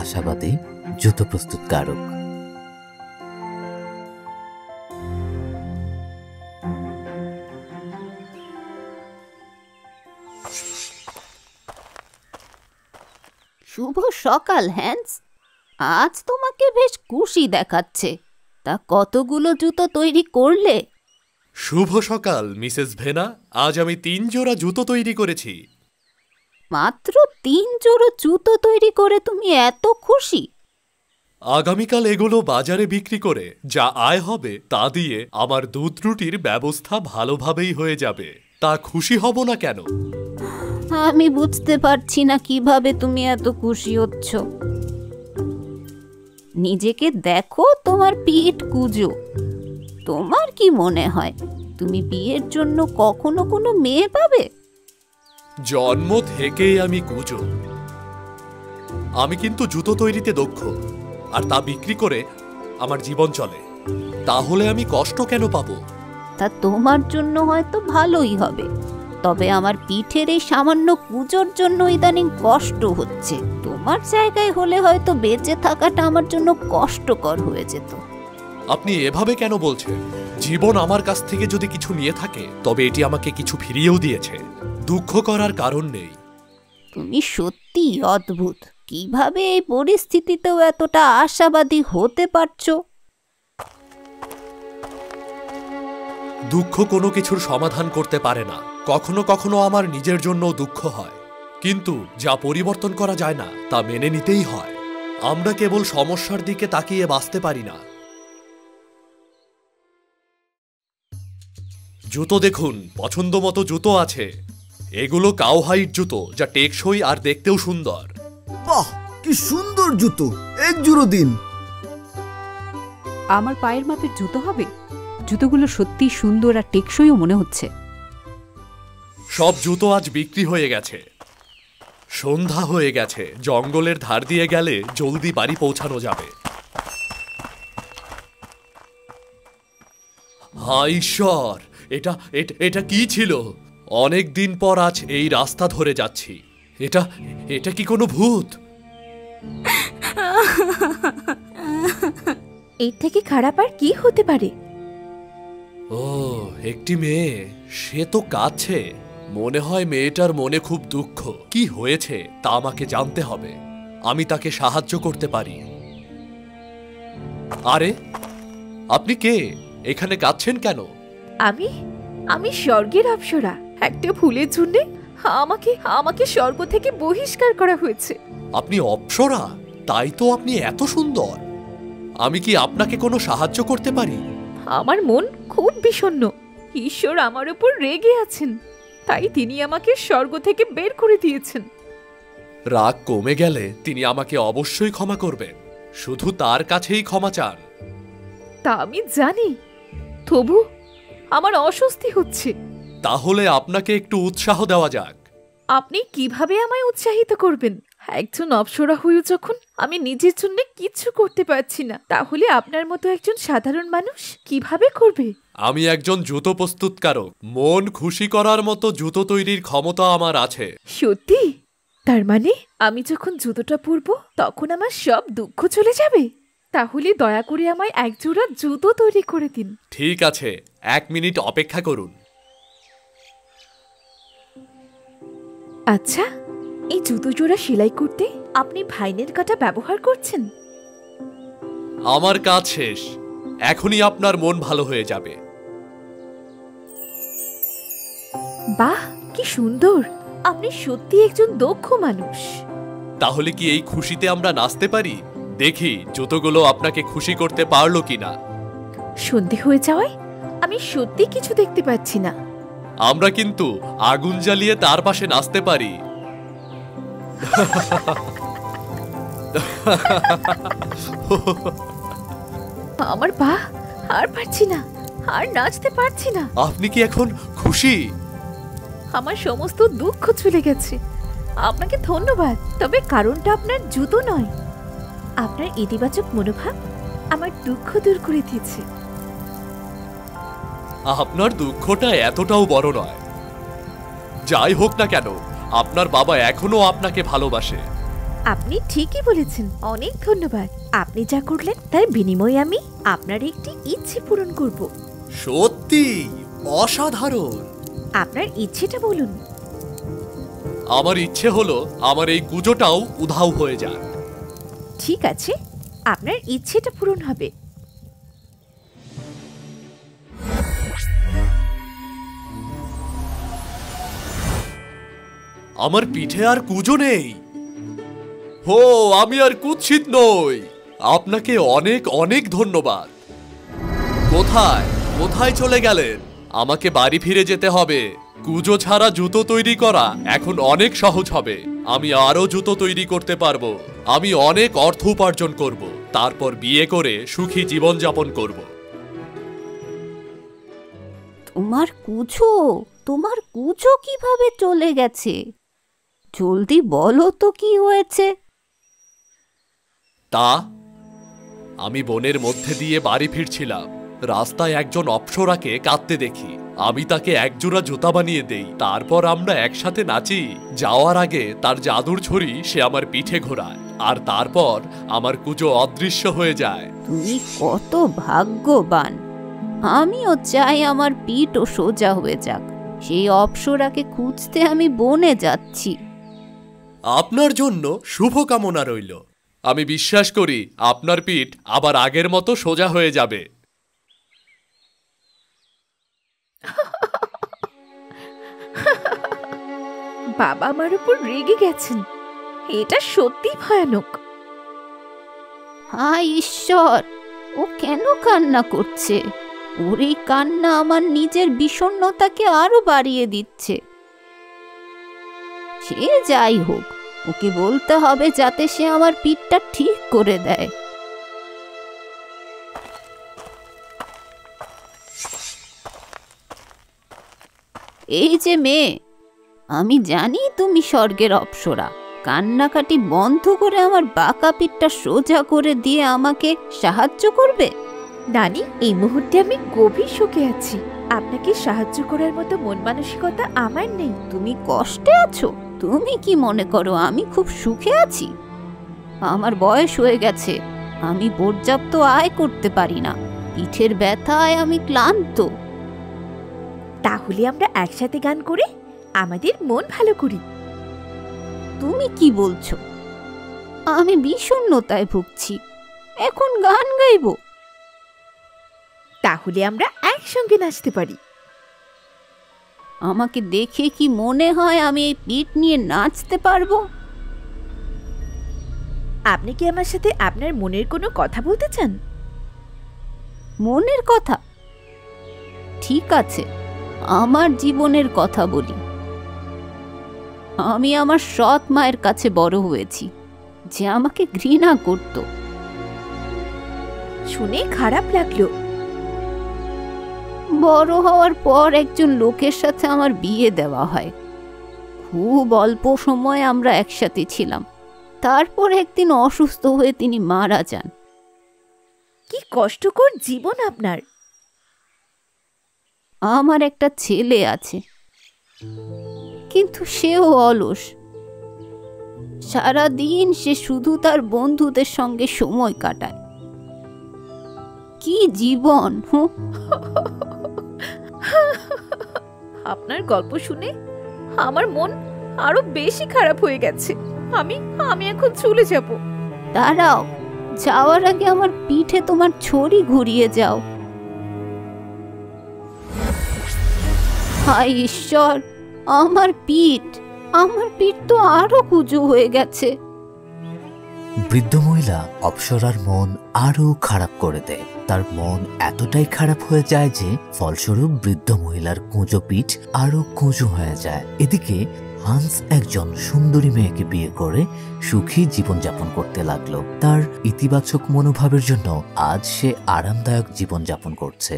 আশাবাদী জুতো প্রস্তুতকারক। শুভ সকাল হ্যান্স, আজ তোমাকে বেশ খুশি দেখাচ্ছে। তা কতগুলো জুতো তৈরি করলে? শুভ সকাল মিসেস ভেনা, আজ আমি 3 জোড়া জুতো তৈরি করেছি। মাত্র 3 জোড়া জুতো তৈরি করে তুমি এত খুশি? আগামীকাল এগুলো বাজারে বিক্রি করে যা আয় হবে তা দিয়ে আমার দুধ রুটির ব্যবস্থা ভালোভাবেই হয়ে যাবে। তা খুশি হব না কেন? আমি বুঝতে পারছি না কিভাবে তুমি এত খুশি হচ্ছ। নিজেকে দেখো, তোমার পিঠ কুঁজো। তোমার কি মনে হয় তুমি বিয়ের জন্য কখনো কোনো মেয়ে পাবে? জন্ম থেকেই আমি কুঁজো। আমি কিন্তু জুতো তৈরিতে দক্ষ, আর তা বিক্রি করে আমার জীবন চলে। তাহলে আমি কষ্ট কেন পাবো? তা তোমার জন্য হয়তো ভালোই হবে, তবে আমার পিঠের এই সামান্য কুঁজোর জন্য ইদানিং কষ্ট হচ্ছে। তোমার জায়গায় হলে হয়তো বেঁচে থাকাটা আমার জন্য কষ্টকর হয়ে যেত। আপনি এভাবে কেন বলছেন? জীবন আমার কাছ থেকে যদি কিছু নিয়ে থাকে তবে এটি আমাকে কিছু ফিরিয়েও দিয়েছে। দুঃখ করার কারণ নেই। তুমি সত্যি অদ্ভুত, কিভাবে এই পরিস্থিতিতেও এতটা আশাবাদী হতে পারছো? দুঃখ কোনো কিছুর সমাধান করতে পারে না। কখনো কখনো আমার নিজের জন্য দুঃখ হয়, কিন্তু যা পরিবর্তন করা যায় না তা মেনে নিতেই হয়। আমরা কেবল সমস্যার দিকে তাকিয়ে বাঁচতে পারি না। জুতো দেখুন, পছন্দ মতো জুতো আছে। এগুলো কাউহাইট জুতো, যা টেকসই আর দেখতেও সুন্দর। বাহ, কি সুন্দর জুতো! এক জোড়া দিন। আমার পায়ের মাপের জুতো হবে? জুতোগুলো সত্যি সুন্দর আর টেকসইও মনে হচ্ছে। সব জুতো আজ বিক্রি হয়ে গেছে। সন্ধ্যা হয়ে গেছে, জঙ্গলের ধার দিয়ে গেলে জলদি বাড়ি পৌঁছানো যাবে। হায় ঈশ্বর, এটা এটা এটা কি ছিল? অনেক দিন পর আজ এই রাস্তা ধরে যাচ্ছি। এটা এটা কি কোনো ভূত? এর থেকে খারাপ আর কি হতে পারে? ও, একটি মেয়ে, সে তো কাঁদছে। মনে হয় মেয়েটার মনে খুব দুঃখ। কি হয়েছে তা আমাকে জানতে হবে। আমি তাকে সাহায্য করতে পারি। আরে, আপনি কে? এখানে কাঁদছেন কেন? আমি আমি স্বর্গের অপ্সরা। একটা ভুলের জন্য আমাকে আমাকে স্বর্গ থেকে বহিষ্কার করা হয়েছে। আপনি অপ্সরা? তাই তো আপনি এত সুন্দর। আমি কি আপনাকে কোনো সাহায্য করতে পারি? আমার মন খুব বিষণ্ণ। ঈশ্বর আমার উপর রেগে আছেন, তাই তিনি আমাকে স্বর্গ থেকে বের করে দিয়েছেন। রাগ কমে গেলে তিনি আমাকে অবশ্যই ক্ষমা করবেন। শুধু তার কাছেই ক্ষমা চান। তা আমি জানি, তবু আমার অস্বস্তি হচ্ছে। তাহলে আপনাকে একটু উৎসাহ দেওয়া যাক। আপনি কিভাবে আমায় উৎসাহিত করবেন? একজন অপ্সরা হয়ে যখন আমি নিজের জন্য কিচ্ছু করতে পারছি না, তাহলে আপনার মতো একজন সাধারণ মানুষ কিভাবে করবে? আমি একজন জুতো প্রস্তুতকারক। মন খুশি করার মতো জুতো তৈরির ক্ষমতা আমার আছে। সত্যি? তার মানে আমি যখন জুতোটা পরব তখন আমার সব দুঃখ চলে যাবে? তাহলে দয়া করে আমায় এক জোড়া জুতো তৈরি করে দিন। ঠিক আছে, 1 মিনিট অপেক্ষা করুন। আচ্ছা, এই জুতো জোড়া সেলাই করতে আপনি ভাইনের কাঁটা ব্যবহার করছেন? আমার কাজ শেষ। এখনই আপনার মন ভালো হয়ে যাবে। বাহ, কি সুন্দর! আপনি সত্যি একজন দক্ষ মানুষ। তাহলে কি এই খুশিতে আমরা নাচতে পারি? দেখি জুতোগুলো আপনাকে খুশি করতে পারলো কিনা। সন্ধে হয়ে যাওয়ায় আমি সত্যি কিছু দেখতে পাচ্ছি না। আমরা কিন্তু আগুন জ্বালিয়ে তার পাশে নাচতে পারি। আমার পা আর পারছি না, আর নাচতে পারছি না। আপনি কি এখন খুশি? আমার সমস্ত দুঃখ চলে গেছে। আপনাকে ধন্যবাদ। তবে কারণটা আপনার জুতো নয়, আপনার ইতিবাচক মনোভাব আমার দুঃখ দূর করে দিয়েছে। আপনার দুঃখটা এতটাও বড় নয়। যাই হোক না কেন, আপনার বাবা এখনো আপনাকে ভালোবাসে। আপনি ঠিকই বলেছেন, অনেক ধন্যবাদ। আপনি যা করলেন তার বিনিময়ে আমি আপনার একটি ইচ্ছে পূরণ করব। সত্যি অসাধারণ। আপনার ইচ্ছেটা বলুন। আমার ইচ্ছে হলো আমার এই কুজোটাও উধাও হয়ে যাক। ঠিক আছে, আপনার ইচ্ছেটা পূরণ হবে। আমার পিঠে আর কুজো নেই। হো, আমি আর কুৎসিত নই। আপনাকে অনেক অনেক ধন্যবাদ। কোথায় কোথায় চলে গেলেন? আমাকে বাড়ি ফিরে যেতে হবে। কুজো ছাড়া জুতো তৈরি করা এখন অনেক সহজ হবে। আমি আরো জুতো তৈরি করতে পারবো। আমি অনেক অর্থ উপার্জন করব। তারপর বিয়ে করে সুখী জীবন যাপন করব। তোমার কুচো কিভাবে চলে গেছে? জলদি বলো তো কি হয়েছে। তা আমি বনের মধ্যে দিয়ে বাড়ি ফিরছিলাম। রাস্তায় একজন অপ্সরাকে কাঁদতে দেখি। আমি তাকে একজোড়া জুতা বানিয়ে দেই। তারপর আমরা একসাথে নাচি। যাওয়ার আগে তার জাদুর ছড়ি সে আমার পিঠে ঘোরায়, আর তারপর আমার কুজো অদৃশ্য হয়ে যায়। তুমি কত ভাগ্যবান। আমিও চাই আমার পিঠও সোজা হয়ে যাক। সেই অপ্সরাকে খুঁজতে আমি বনে যাচ্ছি। আপনার জন্য শুভকামনা রইল। আমি বিশ্বাস করি আপনার পিঠ আবার আগের মতো সোজা হয়ে যাবে। বাবা আমার উপর রেগে গেছেন। এটা সত্যি ভয়ানক। হায় ঈশ্বর, ও কেন কান্না করছে? ওর এই কান্না আমার নিজের বিষণ্ণতাকে আরো বাড়িয়ে দিচ্ছে। সে যাই হোক, ওকে বলতে হবে যাতে সে আমার পিঠটা ঠিক করে দেয়। এই যে মেয়ে, আমি জানি তুমি স্বর্গের অপ্সরা। কান্নাকাটি বন্ধ করে আমার বাঁকা পিঠটা সোজা করে দিয়ে আমাকে সাহায্য করবে। নানি, এই মুহূর্তে আমি গভীর শোকে আছি। আপনাকে সাহায্য করার মতো মন মানসিকতা আমার নেই। তুমি কষ্টে আছো? তুমি কি মনে করো আমি খুব সুখে আছি? আমার বয়স হয়ে গেছে, আমি পর্যাপ্ত আয় করতে পারি না। পিঠের ব্যথায় আমি ক্লান্ত। তাহলে আমরা একসাথে গান করে আমাদের মন ভালো করি। তুমি কি বলছো? আমি বিষণ্ণতায় ভুগছি, এখন গান গাইবো? তাহলে আমরা একসঙ্গে নাচতে পারি। আমাকে দেখে কি মনে হয় আমি এই পিঠ নিয়ে নাচতে পারবো? আপনি কি আমার সাথে আপনার মনের কোনো কথা বলতে চান? মনের কথা? ঠিক আছে, আমার জীবনের কথা বলি। আমি আমার সৎ মায়ের কাছে বড় হয়েছি, যে আমাকে ঘৃণা করত। শুনে খারাপ লাগলো। বড় হওয়ার পর একজন লোকের সাথে আমার বিয়ে দেওয়া হয়। খুব অল্প সময় আমরা একসাথে ছিলাম। তারপর একদিন অসুস্থ হয়ে তিনি মারা যান। কি কষ্টকর জীবন আপনার। আমার একটা ছেলে আছে, কিন্তু সেও অলস। সারাদিন সে শুধু তার বন্ধুদের সঙ্গে সময় কাটায়। কি জীবন! আপনার গল্প শুনে আমার মন আরো বেশি খারাপ হয়ে গেছে। আমি এখন চলে যাব। দাঁড়াও, যাওয়ার আগে আমার পিঠে তোমার ছড়ি ঘুরিয়ে যাও। হায় ঈশ্বর, আমার পিঠ তো আরো কুঁজো হয়ে গেছে। বৃদ্ধ মহিলা অপ্সরার মন আরো খারাপ করে দেয়। তার মন এতটাই খারাপ হয়ে যায় যে ফলস্বরূপ বৃদ্ধ মহিলার কুঁজো পিঠ আরো কুঁজো হয়ে যায়। এদিকে হান্স একজন সুন্দরী মেয়েকে বিয়ে করে সুখী জীবনযাপন করতে লাগলো। তার ইতিবাচক মনোভাবের জন্য আজ সে আরামদায়ক জীবনযাপন করছে।